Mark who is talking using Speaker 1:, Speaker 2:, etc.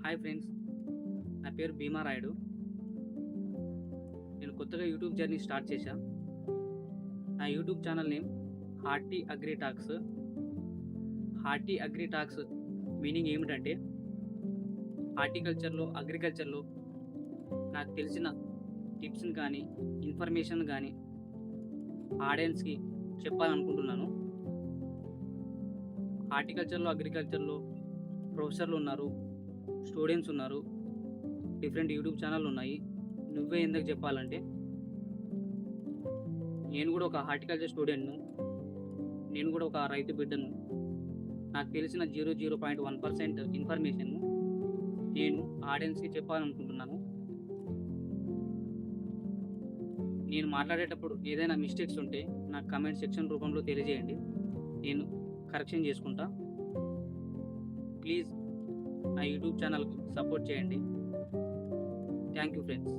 Speaker 1: Hi friends, నా పేరు భీమా రాయుడు. నేను కొత్తగా యూట్యూబ్ జర్నీ స్టార్ట్ చేశా. నా YouTube channel name hearty agri talks. Hearty agri talks meaning ఏమిటంటే, అగ్రికల్చర్లో నాకు తెలిసిన టిప్స్ని కానీ, ఇన్ఫర్మేషన్ కానీ ఆడియన్స్కి చెప్పాలనుకుంటున్నాను. అగ్రికల్చర్లో ప్రొఫెసర్లు ఉన్నారు, స్టూడెంట్స్ ఉన్నారు, డిఫరెంట్ యూట్యూబ్ ఛానల్ ఉన్నాయి. నువ్వే ఎందుకు చెప్పాలంటే, నేను కూడా ఒక హార్టికల్చర్ స్టూడెంట్ను, నేను కూడా ఒక రైతు బిడ్డను. నాకు తెలిసిన 0.1% ఇన్ఫర్మేషన్ నేను ఆడియన్స్కి చెప్పాలనుకుంటున్నాను. నేను మాట్లాడేటప్పుడు ఏదైనా మిస్టేక్స్ ఉంటే నాకు కమెంట్ సెక్షన్ రూపంలో తెలియజేయండి, నేను కరెక్షన్ చేసుకుంటా. ప్లీజ్ నా యూట్యూబ్ ఛానల్కి సపోర్ట్ చేయండి. Thank you friends.